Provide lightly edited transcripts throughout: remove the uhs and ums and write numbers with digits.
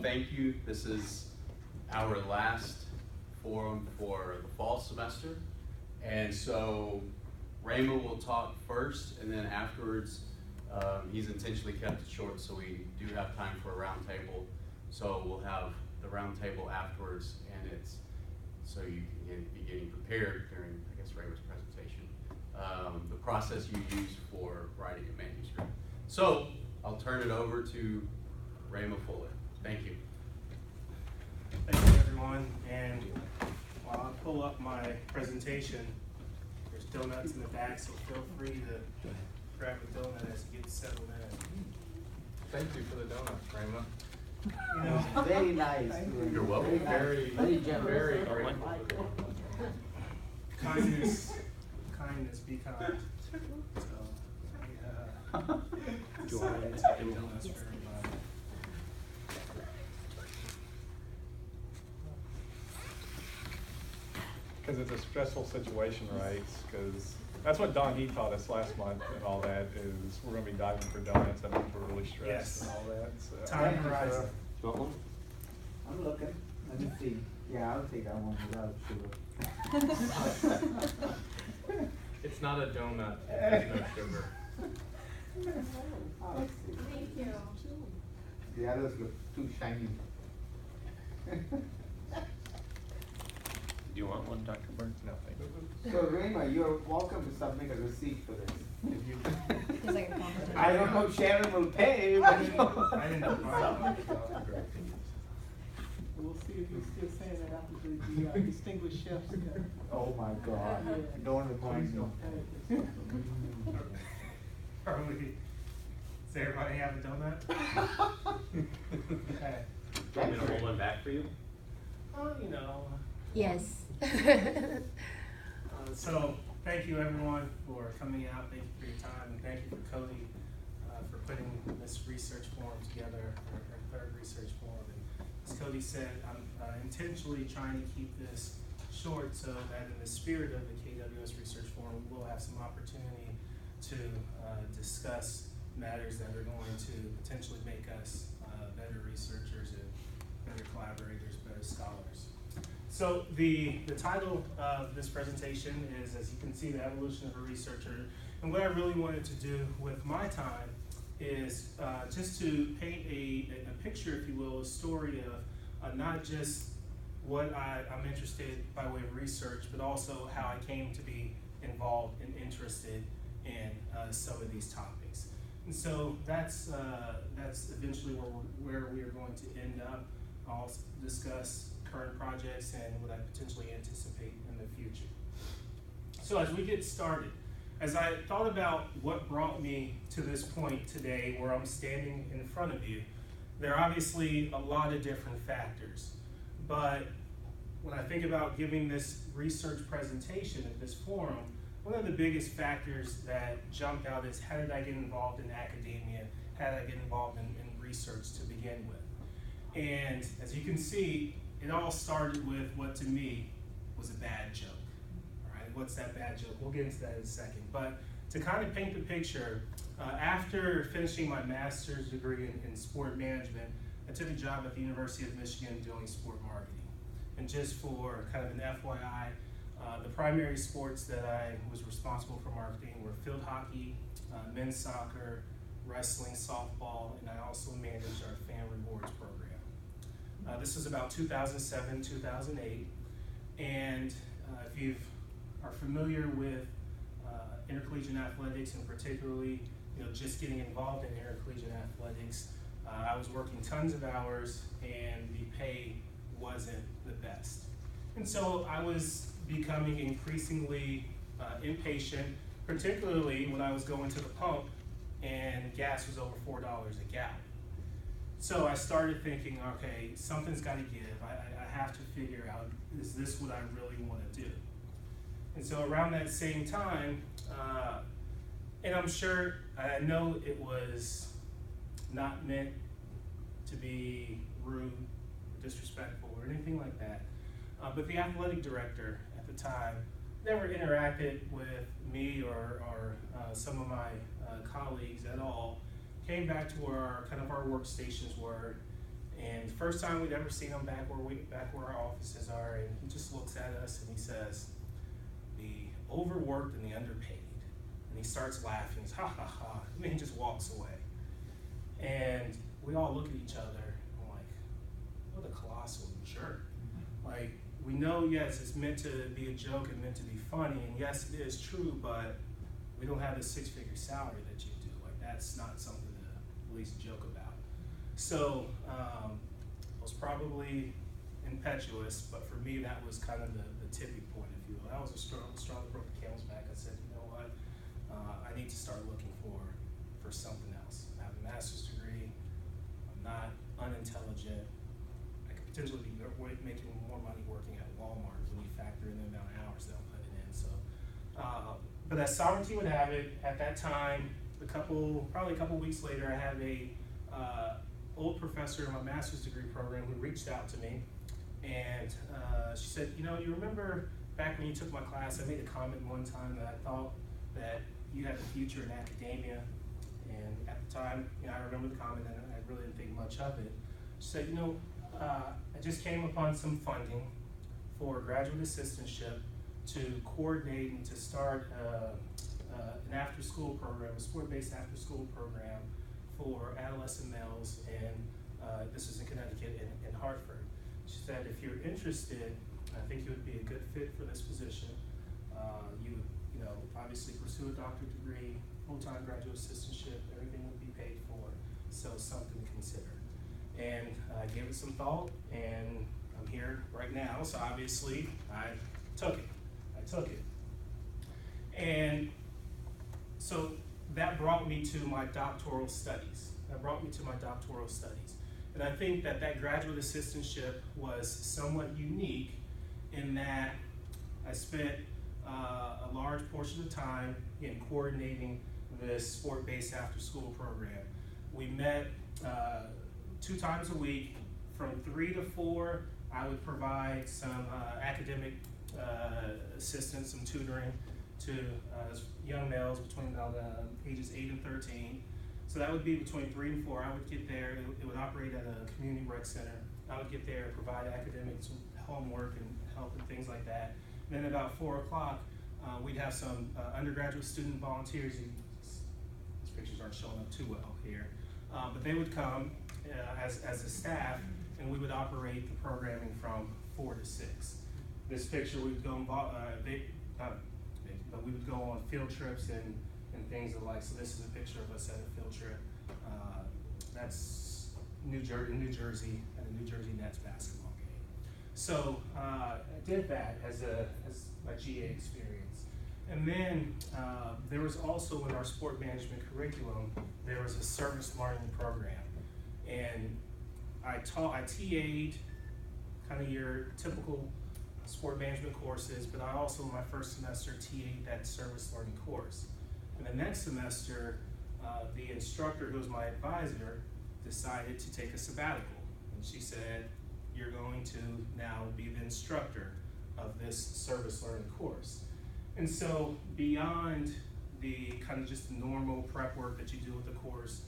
thank you. This is our last forum for the fall semester. And so Rhema will talk first, and then afterwards, he's intentionally kept it short so we do have time for a round table. So we'll have the round table afterwards, and it's so you can be getting prepared during, I guess, Rhema's presentation. The process you use for writing a manuscript. So I'll turn it over to Rhema Fuller. Thank you. Thank you, everyone. And while I pull up my presentation, there's donuts in the back, so feel free to grab a donut as you get settled in. Thank you for the donuts, Rhema. You know, Very nice. You're welcome. Very generous. grateful. kindness, be kind. So, decided to get donuts for everybody. Because it's a stressful situation, right? Because that's what Don He taught us last month and all that is we're going to be diving for donuts. That means we're really stressed Yes. and all that. So. Time horizon. I'm looking. Let me see. Yeah, I'll take that one without sugar. It's not a donut. There's no sugar. Oh, let's see. Thank you. The others look too shiny. Do you want one, Dr. Burns? No, thank you. So Rhema, you're welcome to submit a receipt for this. If you, Feels like a compliment. I don't know if Sharon will pay, but I didn't know mine. We'll see if you're still saying that after the distinguished chefs. oh my God, don't remind me. Does everybody have a donut? Okay. Want me to roll one back for you? You know. Yes. So thank you everyone for coming out. Thank you for your time, and thank you for Cody for putting this research forum together, our third research forum. And as Cody said, I'm intentionally trying to keep this short so that in the spirit of the KWS Research Forum, we'll have some opportunity to discuss matters that are going to potentially make us better researchers and better collaborators, better scholars. So the title of this presentation is, as you can see, The Evolution of a Researcher. And what I really wanted to do with my time is just to paint a picture, if you will, a story of not just what I'm interested by way of research, but also how I came to be involved and interested in some of these topics. And so that's eventually where we are going to end up. I'll discuss current projects and what I potentially anticipate in the future. So as we get started, as I thought about what brought me to this point today where I'm standing in front of you, there are obviously a lot of different factors. But when I think about giving this research presentation at this forum, one of the biggest factors that jumped out is how did I get involved in academia? How did I get involved in research to begin with? And as you can see, it all started with what to me was a bad joke. All right, what's that bad joke? We'll get into that in a second. But to kind of paint the picture, after finishing my master's degree in sport management, I took a job at the University of Michigan doing sport marketing. And just for kind of an FYI, the primary sports that I was responsible for marketing were field hockey, men's soccer, wrestling, softball, and I also managed our fan rewards program. This is about 2007, 2008, and if you are familiar with intercollegiate athletics and particularly just getting involved in intercollegiate athletics, I was working tons of hours and the pay wasn't the best. And so I was becoming increasingly impatient, particularly when I was going to the pump and gas was over $4 a gallon. So I started thinking, okay, something's got to give. I have to figure out, is this what I really want to do? And so around that same time, and I'm sure, I know it was not meant to be rude, disrespectful, or anything like that, but the athletic director at the time never interacted with me or some of my colleagues at all. Came back to where our workstations were And the first time we'd ever seen him back where our offices are, and he just looks at us and he says, "The overworked and the underpaid." And he starts laughing, he's ha ha ha, and then he just walks away. And we all look at each other, and I'm like, what a colossal jerk. Like, we know, yes, it's meant to be a joke and meant to be funny, and yes, it is true, but we don't have a six-figure salary that you do. Like, that's not something to at least joke about. So, I was probably impetuous, but for me, that was kind of the tipping point, if you will. That was a straw that broke the camel's back. I said, you know what, I need to start looking for something else. I have a master's degree, I'm not unintelligent, I could potentially be making more money working at Walmart when you factor in the amount of hours that I'm putting in. So, but as sovereignty would have it, at that time, probably a couple weeks later, I had a old professor in my master's degree program who reached out to me, and she said, you know, you remember back when you took my class, I made a comment one time that I thought that you had a future in academia. And at the time, you know, I remember the comment and I really didn't think much of it. She said, you know, I just came upon some funding for a graduate assistantship to coordinate and to start an after-school program, a sport-based after-school program for adolescent males, and this is in Connecticut and Hartford. She said, if you're interested, I think you would be a good fit for this position. You know, obviously pursue a doctorate degree, full-time graduate assistantship, everything would be paid for, so something to consider. And I gave it some thought, and I'm here right now, so obviously I took it. And so that brought me to my doctoral studies. And I think that graduate assistantship was somewhat unique in that I spent a large portion of time in coordinating this sport-based after-school program. We met 2 times a week from 3 to 4. I would provide some academic assistance, some tutoring to young males between ages 8 and 13. So that would be between 3 and 4. I would get there. It would operate at a community rec center. I would get there, provide academics, homework, and help and things like that. And then about 4 o'clock, we'd have some undergraduate student volunteers. These pictures aren't showing up too well here, but they would come as a staff, and we would operate the programming from 4 to 6. This picture, we would go but we would go on field trips and things alike. So this is a picture of us at a field trip. That's New Jersey, at a New Jersey Nets basketball game. So I did that as my GA experience. And then there was also in our sport management curriculum, there was a service learning program. And I TA'd kind of your typical sport management courses, but I also, my first semester, TA'd that service learning course. And the next semester, the instructor who was my advisor decided to take a sabbatical. And she said, you're going to now be the instructor of this service learning course. And so beyond the kind of just normal prep work that you do with the course,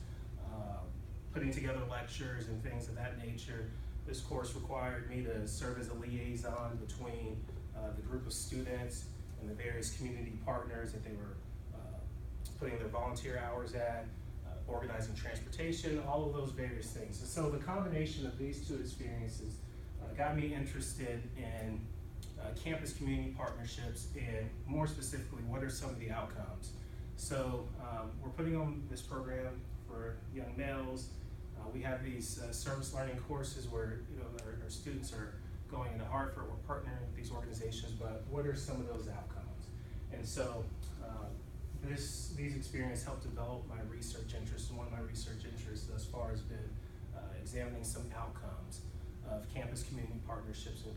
putting together lectures and things of that nature, this course required me to serve as a liaison between the group of students and the various community partners that they were putting their volunteer hours at, organizing transportation, all of those various things. And so the combination of these 2 experiences got me interested in campus community partnerships, and more specifically, what are some of the outcomes? So we're putting on this program for young males. We have these service learning courses where our students are going into Hartford. We're partnering with these organizations, but what are some of those outcomes? And so these experiences helped develop my research interest, and one of my research interests thus far has been examining some outcomes of campus community partnerships, and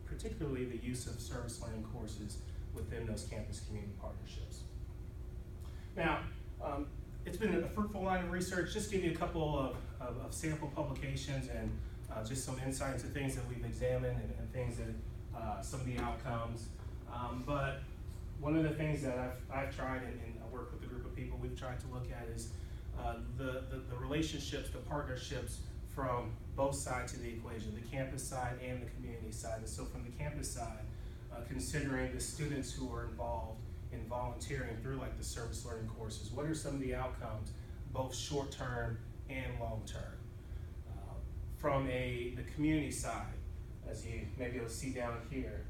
particularly the use of service learning courses within those campus community partnerships. Now, it's been a fruitful line of research. Just give you a couple of sample publications and just some insight into things that we've examined and things that some of the outcomes. But one of the things that I've tried, and I work with a group of people, we've tried to look at is the relationships, the partnerships from both sides of the equation, the campus side and the community side. And so from the campus side, considering the students who are involved in volunteering through like the service learning courses, what are some of the outcomes, both short-term and long-term? From the community side, as you maybe you'll see down here,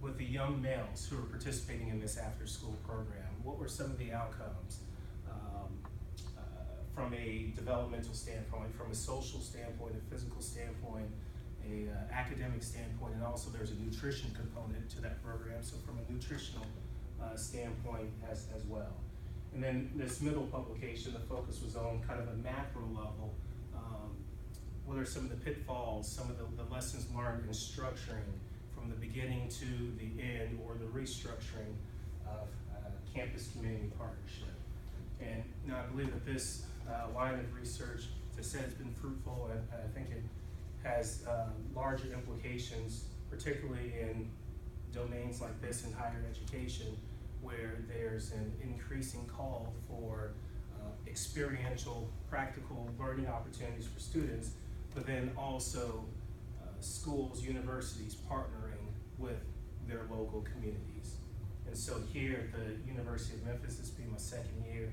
with the young males who are participating in this after-school program, what were some of the outcomes? From a developmental standpoint, from a social standpoint, a physical standpoint, a academic standpoint, and also there's a nutrition component to that program, so from a nutritional standpoint as well. And then this middle publication, the focus was on kind of a macro level. What are some of the pitfalls, some of the lessons learned in structuring from the beginning to the end, or the restructuring of campus community partnership. And I believe that this line of research, as I said, has been fruitful, and I think it has larger implications, particularly in domains like this in higher education, where there's an increasing call for experiential, practical learning opportunities for students, but then also schools, universities partnering with their local communities. And so here at the University of Memphis, this being my second year,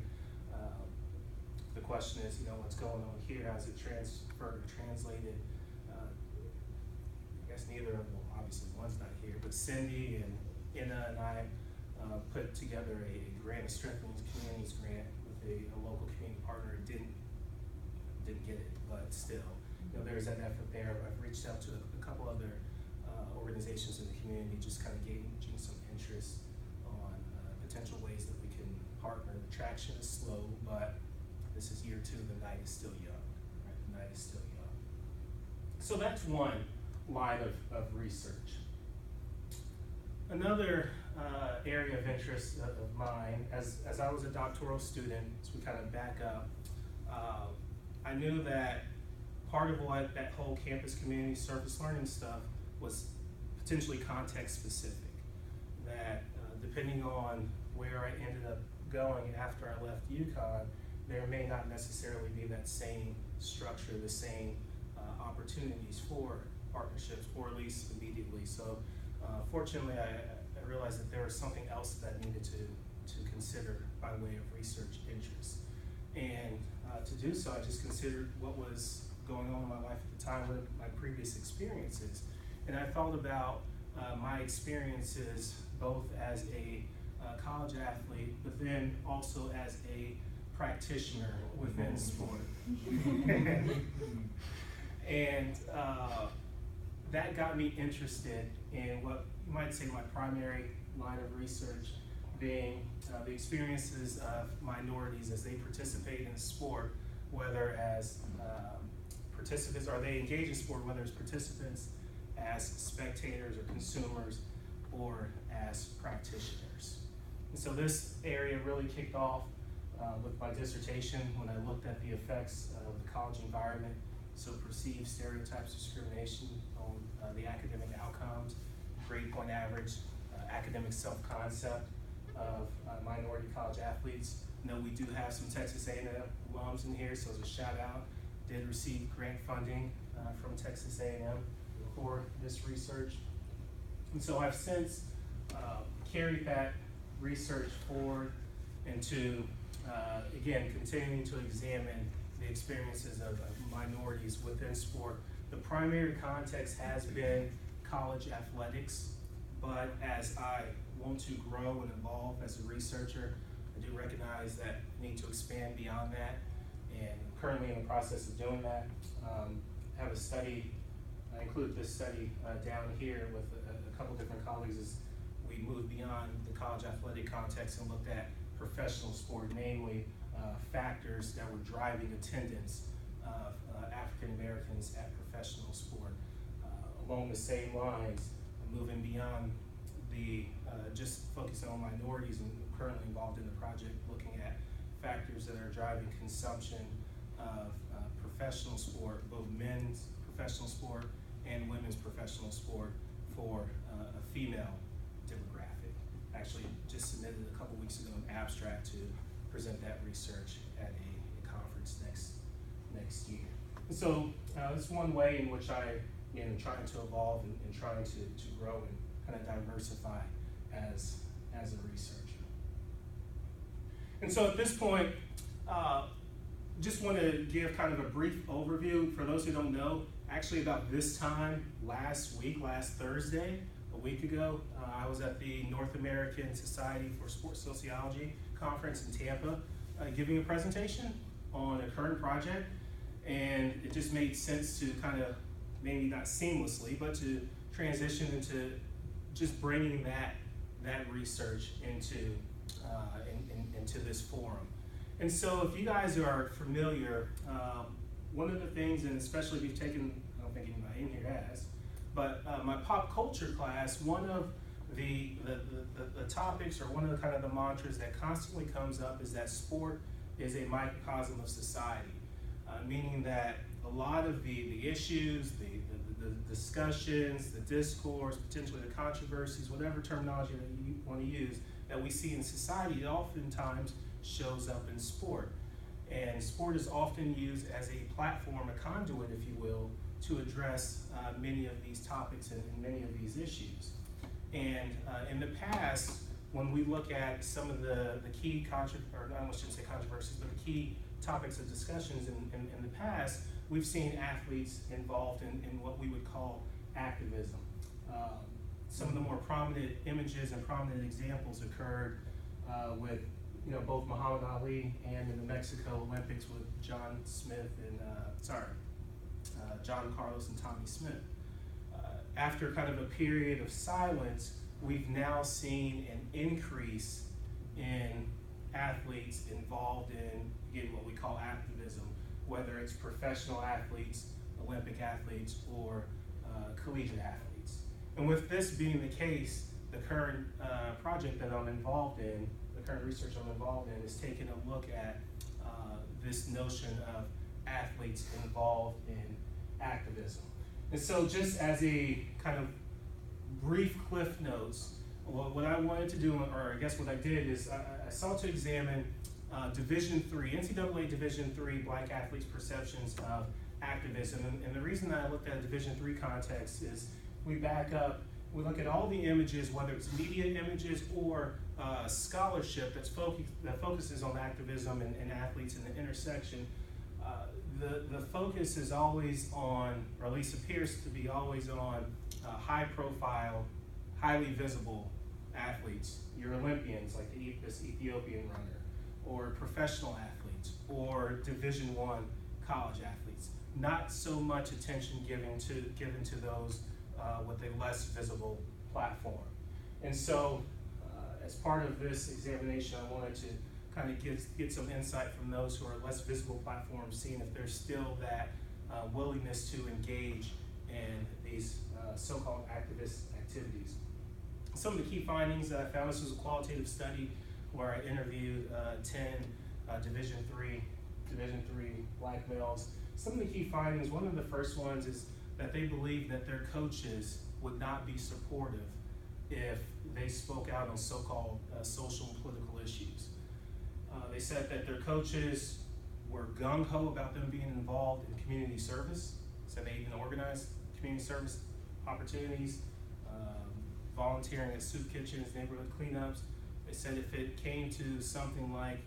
the question is, what's going on here? How's it transferred or translated? I guess neither of them, obviously one's not here, but Cindy and Inna and I put together a grant, a Strengthening Communities grant with a local community partner. Didn't get it, but still, there's that effort there. I've reached out to a couple other organizations in the community, just kind of gauging some interest on potential ways that we can partner. The traction is slow, but this is year 2, the night is still young, right? The night is still young. So that's one line of research. Another area of interest of mine, as I was a doctoral student, as we kind of back up, I knew that part of what that whole campus community service learning stuff was potentially context specific. That depending on where I ended up going after I left UConn, there may not necessarily be that same structure, the same opportunities for partnerships, or at least immediately. So fortunately, I realized that there was something else that I needed to consider by way of research interest. And to do so, I just considered what was going on in my life at the time with my previous experiences. And I thought about my experiences both as a college athlete, but then also as a practitioner within sport. And that got me interested in what you might say my primary line of research, being the experiences of minorities as they participate in sport, whether as participants, or they engage in sport, whether as participants, as spectators or consumers, or as practitioners. And so this area really kicked off with my dissertation when I looked at the effects of the college environment, so perceived stereotypes, discrimination on the academic outcomes, grade point average, academic self-concept of minority college athletes. I know we do have some Texas A&M alums in here, so as a shout out, did receive grant funding from Texas A&M for this research. And so I've since carried that research forward into, again, continuing to examine the experiences of minorities within sport. The primary context has been college athletics, but as I want to grow and evolve as a researcher, I do recognize that I need to expand beyond that, and I'm currently in the process of doing that. I have a study, I included this study down here with a couple different colleagues as we moved beyond the college athletic context and looked at professional sport, namely factors that were driving attendance of African Americans at professional sport. Along the same lines, moving beyond the just focusing on minorities, and currently involved in the project looking at factors that are driving consumption of professional sport, both men's professional sport and women's professional sport for a female demographic. Actually just submitted a couple weeks ago an abstract to present that research at a conference next year. And so it's one way in which I am trying to evolve and trying to grow and kind of diversify as a researcher. And so at this point, just want to give kind of a brief overview. For those who don't know, actually about this time last Thursday, a week ago, I was at the North American Society for Sports Sociology conference in Tampa, giving a presentation on a current project. And it just made sense to kind of, maybe not seamlessly, but to transition into just bringing that research into this forum. And so if you guys are familiar, one of the things, and especially if you've taken, I don't think anybody in here has, but my pop culture class, one of the topics, or one of the kind of the mantras that constantly comes up is that sport is a microcosm of society, meaning that a lot of the issues, the discussions, the discourse, potentially the controversies, whatever terminology that you want to use, that we see in society, it oftentimes shows up in sport. And sport is often used as a platform, a conduit, if you will, to address many of these topics and many of these issues. And in the past, when we look at some of the key I shouldn't say controversies, but the key topics of discussions in the past, we've seen athletes involved in what we would call activism. Some of the more prominent images and prominent examples occurred with both Muhammad Ali and in the Mexico Olympics with John Carlos and Tommy Smith. After kind of a period of silence, we've now seen an increase in athletes involved in, again, what we call activism, whether it's professional athletes, Olympic athletes, or collegiate athletes. And with this being the case, the current project that I'm involved in, the current research I'm involved in, is taking a look at this notion of athletes involved in activism. And so just as a kind of brief cliff notes, what I wanted to do, or I guess what I did, is I sought to examine Division III, NCAA Division III Black athletes' perceptions of activism. And the reason that I looked at a Division III context is we back up, we look at all the images, whether it's media images or scholarship that focuses on activism and athletes in the intersection. The focus is always on, or at least appears to be always on, high profile, highly visible athletes, your Olympians like this Ethiopian runner, or professional athletes, or Division I college athletes. Not so much attention given to those with a less visible platform. And so as part of this examination, I wanted to kind of get some insight from those who are less visible platforms, seeing if there's still that willingness to engage in these so-called activist activities. Some of the key findings that I found, this was a qualitative study where I interviewed 10 Division III Black males. Some of the key findings, one of the first ones is that they believe that their coaches would not be supportive if they spoke out on so-called social and political issues. They said that their coaches were gung-ho about them being involved in community service, so they even organized community service opportunities, volunteering at soup kitchens, neighborhood cleanups. They said if it came to something like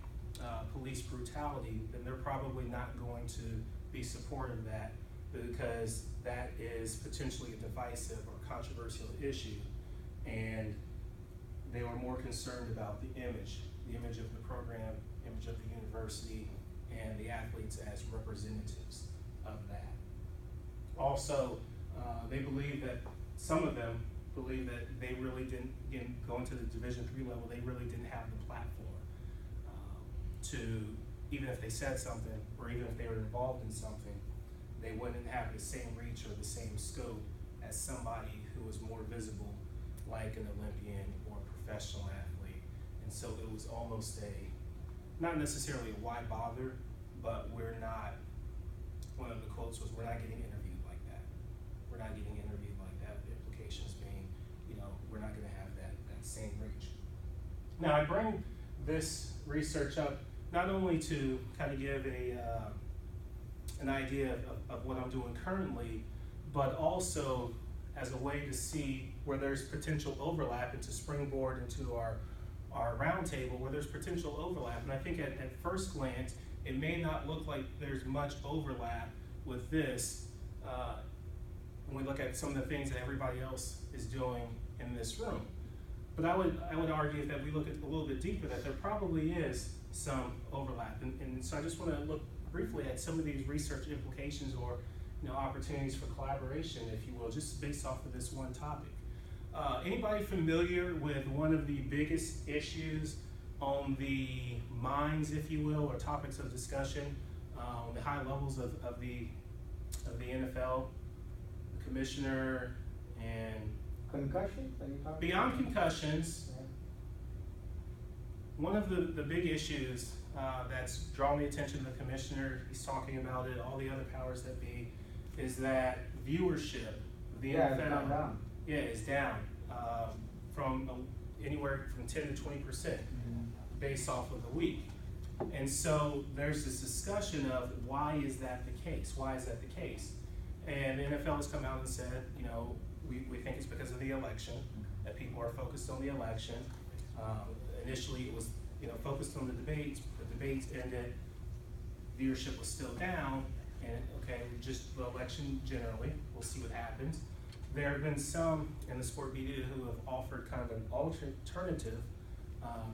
police brutality, then they're probably not going to be supportive of that, because that is potentially a divisive or controversial issue. And they were more concerned about the image of the program, image of the university, and the athletes as representatives of that. Also, they believe that, some of them believe that they really didn't, again, going to the Division III level, they really didn't have the platform to, even if they said something, or even if they were involved in something, they wouldn't have the same reach or the same scope as somebody who was more visible, like an Olympian or a professional athlete. And so it was almost not necessarily a why bother, but we're not, one of the quotes was, we're not getting interviewed like that. We're not getting interviewed like that. The implications being, we're not gonna have that same reach. Now, I bring this research up not only to kind of give an an idea of what I'm doing currently, but also as a way to see where there's potential overlap and to springboard into our roundtable where there's potential overlap. And I think at first glance, it may not look like there's much overlap with this when we look at some of the things that everybody else is doing in this room. But I would argue that we look at a little bit deeper that there probably is some overlap. And so I just want to look briefly at some of these research implications or opportunities for collaboration, if you will, just based off of this one topic. Anybody familiar with one of the biggest issues on the minds, if you will, or topics of discussion on the high levels of the NFL, the commissioner, and Concussions? Are you talking beyond concussions? Yeah. One of the big issues that's drawn the attention of the commissioner, he's talking about it, all the other powers that be, is that viewership of the Yeah, NFL it's gone down. is down from anywhere from 10 to 20% based off of the week. And so there's this discussion of why is that the case? Why is that the case? And the NFL has come out and said, we think it's because of the election, that people are focused on the election. Initially it was focused on the debates. The debates ended, viewership was still down, and okay, just the election generally, we'll see what happens. There have been some in the sport media who have offered kind of an alternative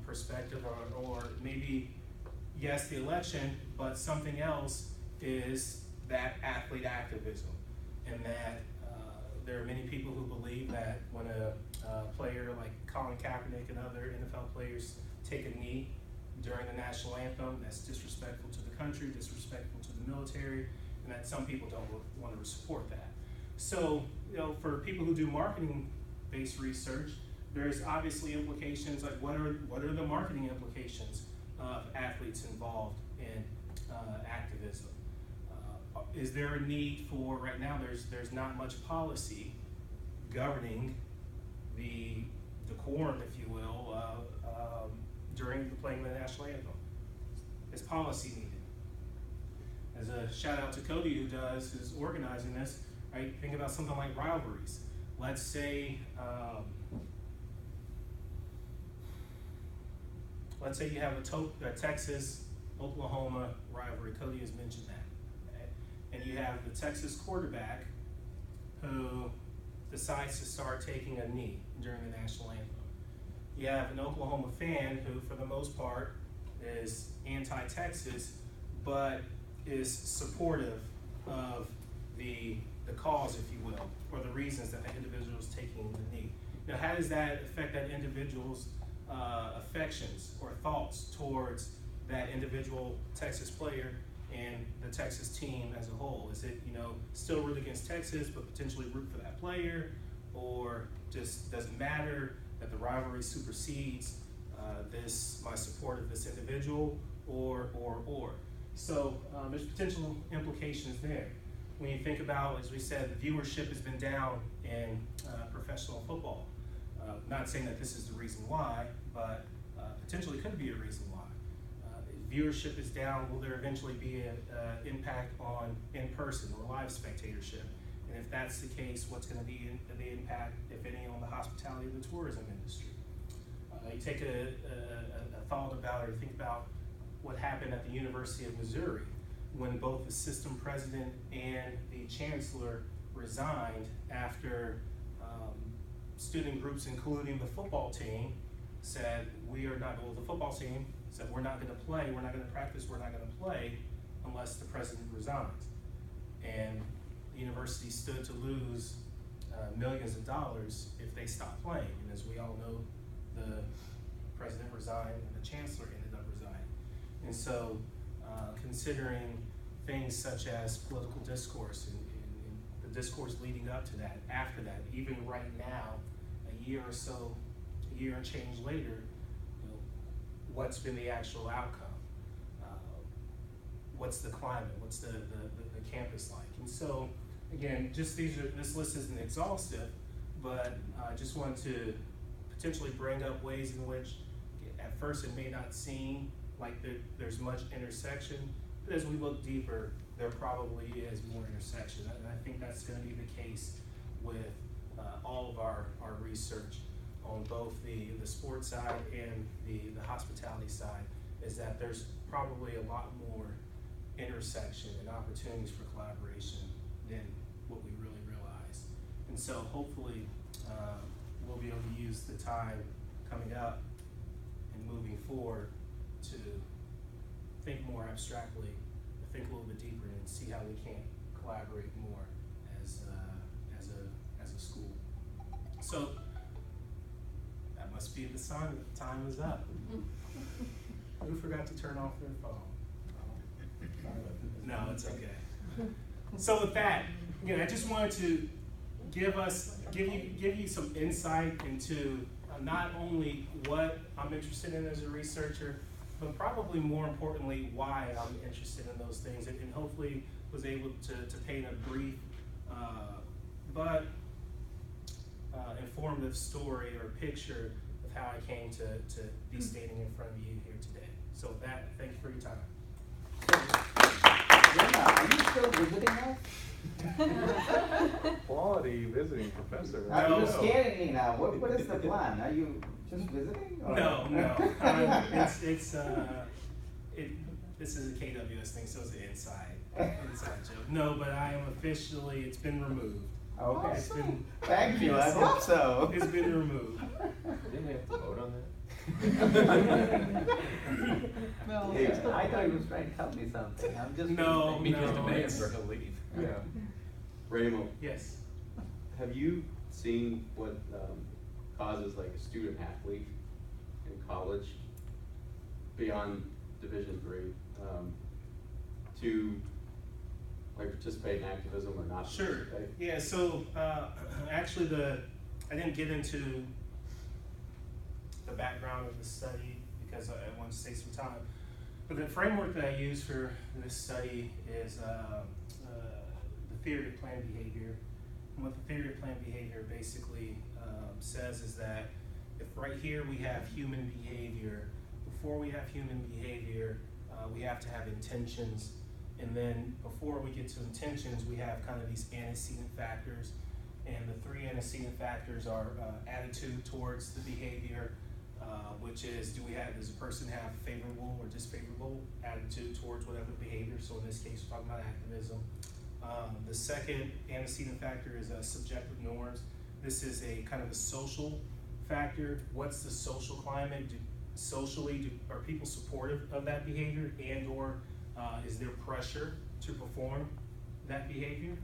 perspective, or maybe, yes, the election, but something else is that athlete activism, and that there are many people who believe that when a player like Colin Kaepernick and other NFL players take a knee during the national anthem, that's disrespectful to the country, disrespectful to the military, and that some people don't want to support that. So, for people who do marketing-based research, there's obviously implications, like what are the marketing implications of athletes involved in activism? Is there a need for, right now there's not much policy governing the decorum, if you will, during the playing of the national anthem? Is policy needed? As a shout out to Cody who's organizing this, right? Think about something like rivalries. Let's say you have a Texas-Oklahoma rivalry. Cody has mentioned that. And you have the Texas quarterback who decides to start taking a knee during the national anthem. You have an Oklahoma fan who, for the most part, is anti-Texas, but is supportive of the cause, if you will, or the reasons that the individual is taking the knee. Now, how does that affect that individual's affections or thoughts towards that individual Texas player and the Texas team as a whole? Is it, still root against Texas, but potentially root for that player, or just doesn't matter that the rivalry supersedes my support of this individual, or? So there's potential implications there. When you think about, as we said, the viewership has been down in professional football. Not saying that this is the reason why, but potentially could be a reason why. Viewership is down. Will there eventually be an impact on in-person or live spectatorship? And if that's the case, what's going to be the impact, if any, on the hospitality and the tourism industry? You take a thought about, or think about what happened at the University of Missouri when both the system president and the chancellor resigned after student groups, including the football team, said the football team said we're not going to play, we're not going to practice, we're not going to play unless the president resigns. And the university stood to lose millions of dollars if they stopped playing. And as we all know, the president resigned and the chancellor ended up resigning. And so considering things such as political discourse and the discourse leading up to that, after that, even right now, a year and change later, what's been the actual outcome? What's the climate? What's the campus like? And so, again, this list isn't exhaustive, but I just want to potentially bring up ways in which, at first, it may not seem like there's much intersection, but as we look deeper, there probably is more intersection. And I think that's gonna be the case with all of our research on both the sports side and the hospitality side, is that there's probably a lot more intersection and opportunities for collaboration than what we really realize. And so hopefully we'll be able to use the time coming up and moving forward to think more abstractly, think a little bit deeper, and see how we can collaborate more as a school. So that must be the sign that time is up. Who forgot to turn off their phone? No, it's okay. So with that, I just wanted to give you some insight into not only what I'm interested in as a researcher, but probably more importantly, why I'm interested in those things, and hopefully was able to paint a brief but informative story or picture of how I came to be standing in front of you here today. So with that, thank you for your time. Rhema, are you still visiting us? Quality visiting professor. You're scaring me now. What is the plan? Are you just visiting? Or? No. This is a KWS thing, so it's an inside joke. No, but I am officially, it's been removed. Okay. It's been, Thank you, I hope so. It's been removed. Didn't we have to vote on that? Well, Hey, I thought he was trying to tell me something. I'm just. No, We just no, demand it's- or he'll leave. Yeah. Ramo, Yes. have you seen what causes like a student athlete in college beyond Division III to like participate in activism or not? Sure. participate? Yeah, so actually I didn't get into the background of the study because I wanted to save some time. But the framework that I use for this study is the theory of planned behavior. And what the theory of planned behavior basically says is that if right here we have human behavior, before we have human behavior, we have to have intentions. And then before we get to intentions, we have kind of these antecedent factors. And the three antecedent factors are attitude towards the behavior, which is, does a person have favorable or disfavorable attitude towards whatever behavior? So in this case, we're talking about activism. The second antecedent factor is subjective norms. This is a kind of a social factor. What's the social climate? Are people supportive of that behavior, and or is there pressure to perform that behavior?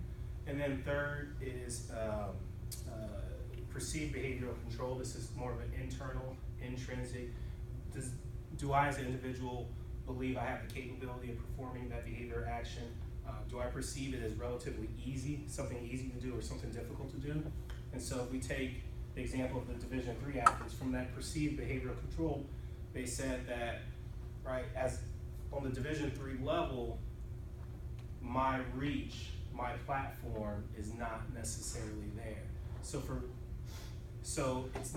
And then third is perceived behavioral control. This is more of an internal, intrinsic. Do I as an individual believe I have the capability of performing that behavior or action? Do I perceive it as relatively easy, something easy to do or something difficult to do? And so if we take the example of the Division III athletes, from that perceived behavioral control, they said that, right, as on the Division III level, my reach, my platform is not necessarily there. So it's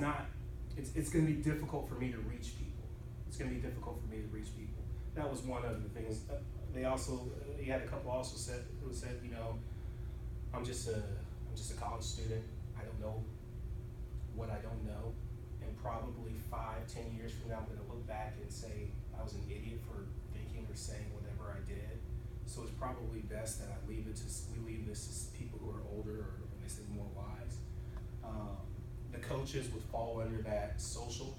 going to be difficult for me to reach people. It's going to be difficult for me to reach people. That was one of the things. You had a couple also who said, I'm just a college student. I don't know what I don't know, and probably 5-10 years from now, I'm going to look back and say I was an idiot for thinking or saying whatever I did. So it's probably best that we leave this to people who are older, or they say more wise. The coaches would fall under that social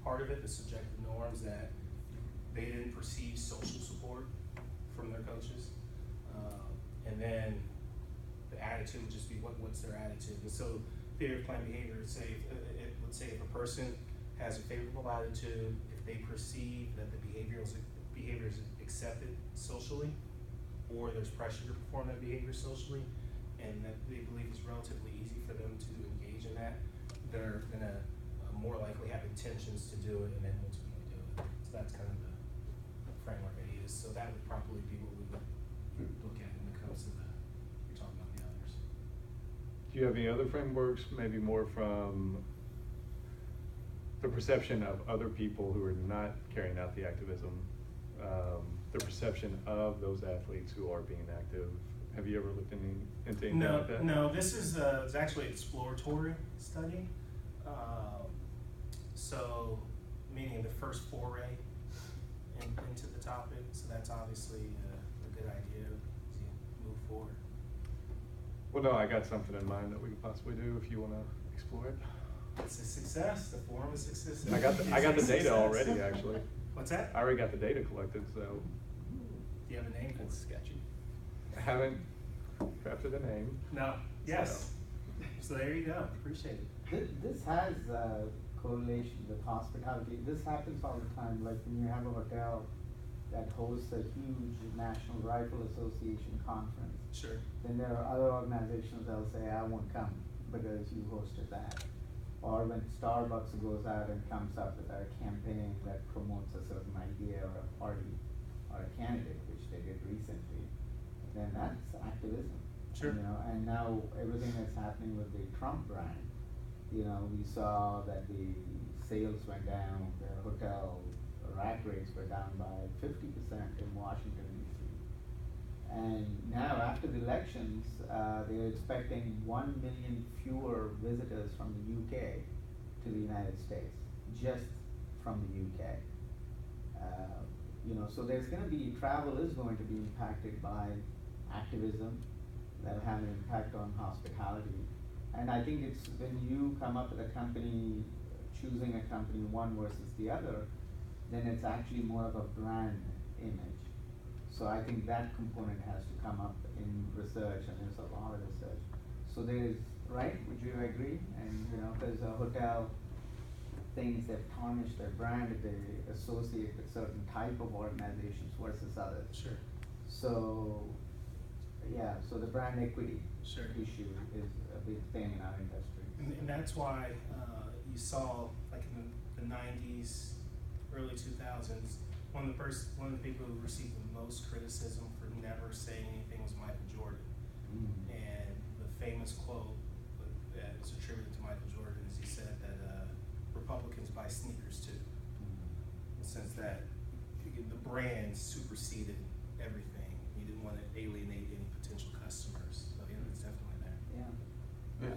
part of it, the subjective norms, that they didn't perceive social support from their coaches. And then the attitude would just be what's their attitude. And so theory of planned behavior would say, if a person has a favorable attitude, if they perceive that the behavior is accepted socially, or there's pressure to perform that behavior socially, and that they believe it's relatively easy for them to engage in that, they're gonna more likely have intentions to do it and then ultimately do it. So that's kind of the framework I use. So that would probably be what we would look at when it comes to you're talking about the others. Do you have any other frameworks, maybe more from the perception of other people who are not carrying out the activism? the perception of those athletes who are being active. Have you ever looked into anything No, like that? no, this is, it's actually an exploratory study. So, meaning the first foray into the topic, so that's obviously a good idea as you move forward. Well, no, I got something in mind that we could possibly do if you wanna explore it. It's a success, the forum is a success. I got the It's a data success. already, actually. What's that? I already got the data collected, so Do you have a name for it? sketchy. I haven't crafted a name. No, yes. So there you go, appreciate it. This has correlation with hospitality. This happens all the time, like when you have a hotel that hosts a huge National Rifle Association conference. Sure. Then there are other organizations that'll say, I won't come because you hosted that. Or when Starbucks goes out and comes up with a campaign that promotes a certain idea or a party or a candidate, which they did recently, then that's activism. Sure. You know, and now everything that's happening with the Trump brand, you know, we saw that the sales went down, the hotel rack rates were down by 50% in Washington DC. And now after the elections, they're expecting 1 million fewer visitors from the UK to the United States, just from the UK. You know, so there's gonna be, travel is going to be impacted by activism that'll have an impact on hospitality. And I think it's when you come up with a company, choosing a company one versus the other, then it's actually more of a brand image. So I think that component has to come up in research, and there's a lot of research. So there's, right, would you agree? And, you know, there's a hotel, things that tarnish their brand if they associate with certain type of organizations versus others. Sure. So, yeah, so the brand equity Sure. issue is a big thing in our industry. And that's why you saw, like in the 90s, early 2000s, one of the people who received the most criticism for never saying anything was Michael Jordan. And the famous quote that is attributed to Michael Jordan is he said that Republicans buy sneakers too. In the sense that the brand superseded everything. You didn't want to alienate any potential customers. So yeah, it's definitely there. Yeah.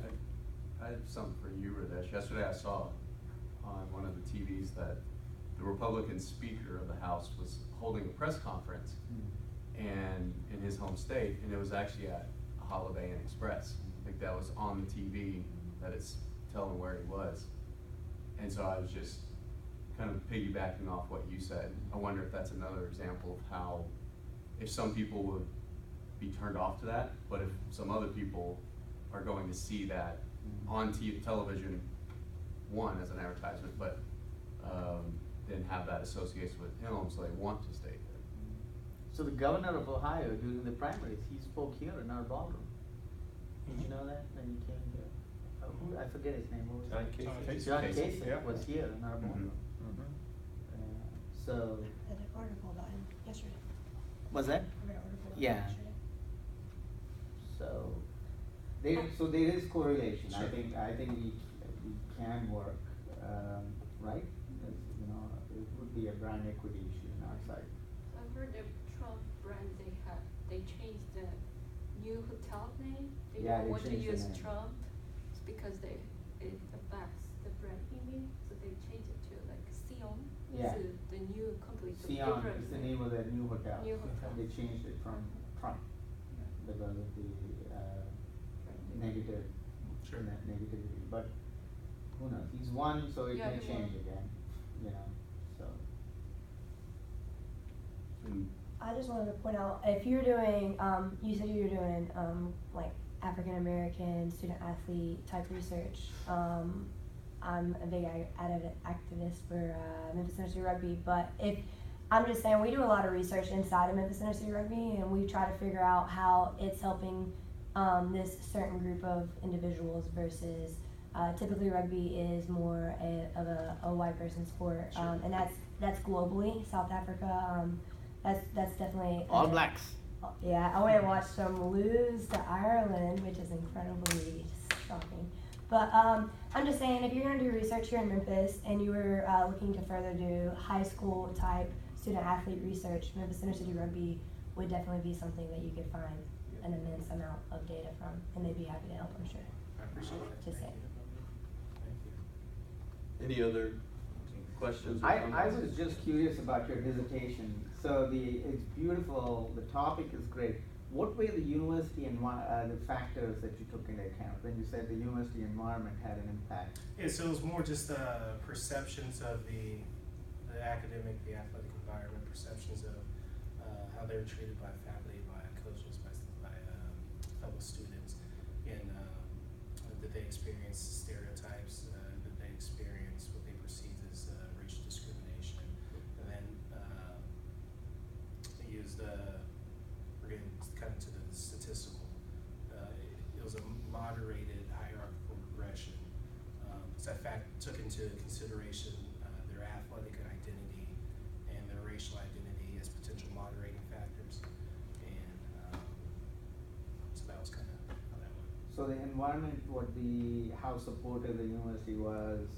I had something for you, Radesh. Yesterday I saw on one of the TVs that the Republican Speaker of the House was holding a press conference and in his home state, and it was actually at a Holiday Inn Express. Like that was on the TV, that it's telling where he was. And so I was just kind of piggybacking off what you said. I wonder if that's another example of how, if some people would be turned off to that, but if some other people are going to see that on television, one, as an advertisement, but then have that association with him, so they want to stay there. So the governor of Ohio, during the primaries, he spoke here in our ballroom. Did you know that when he came here? I forget his name. What was John it? Casey. John Casey, Casey yeah. was here in our ballroom. So, I read an article about him yesterday. was that? I read an article about Yeah. him yesterday. So there is correlation. Sure. I think we can work, right? Because, you know, it would be a brand equity issue on our side. I've heard the Trump brand, they changed the new hotel name. They Yeah, don't they want to changed the use name. Trump, it's because it affects the brand image, so they changed it to like Sion. Yeah. So the new completely Sion different. is the name of the new hotel. New hotel. They changed it from Trump because of the negative, Sure. negativity. But who knows? He's won, so it Yeah, may he change won. again. You know, so. And I just wanted to point out, if you're doing, you said you were doing, like African American student athlete type research. I'm a big activist for Memphis Tennessee Rugby, but if I'm just saying, we do a lot of research inside of Memphis Tennessee Rugby, and we try to figure out how it's helping this certain group of individuals versus typically rugby is more of a white person sport, Sure. and that's globally. South Africa, that's definitely All Blacks. Yeah, I went and watched them lose to Ireland, which is incredibly shocking. But I'm just saying, if you're going to do research here in Memphis and you were looking to further do high school type student athlete research, Memphis Inner City Rugby would definitely be something that you could find an immense amount of data from, and they'd be happy to help, I'm sure. I appreciate that. Just Thank saying. you. Thank you. Any other questions or I comments? was just curious about your dissertation. So it's beautiful, the topic is great. What were the university and the factors that you took into account when you said the university environment had an impact? Yeah, so it was more just perceptions of the academic, the athletic environment, perceptions of how they were treated by faculty, by coaches, by fellow students, and that they experience stereotypes, that they experience what they perceive as racial discrimination, and then they used we're getting kind of to the statistical. It was a moderated hierarchical regression. So that fact took into consideration their athletic identity and their racial identity as potential moderating factors, and so that was kind of how that went. So the environment, how supportive the university was,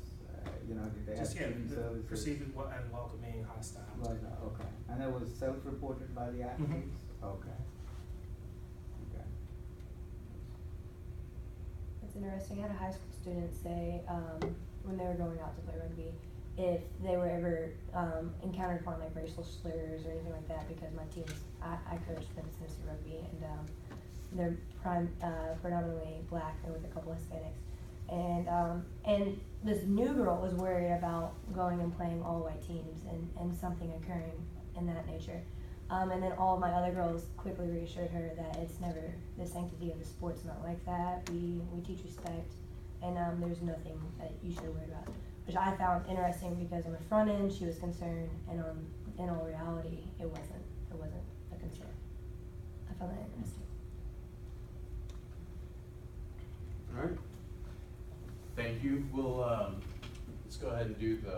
did they have Just yeah, student services? perceived as welcoming, hostile. Right, okay, and it was self-reported by the athletes? Okay. Okay. It's interesting. I had a high school student say when they were going out to play rugby, if they were ever encountered upon like racial slurs or anything like that, because my teams, I coached Memphis Tennessee Rugby, and they're predominantly black and with a couple Hispanics, and this new girl was worried about going and playing all white teams and something occurring in that nature. And then all of my other girls quickly reassured her that it's never, the sanctity of the sport's not like that. We teach respect, and there's nothing that you should worry about. Which I found interesting because on the front end she was concerned, and in all reality it wasn't a concern. I found that interesting. All right. Thank you. We'll let's go ahead and do the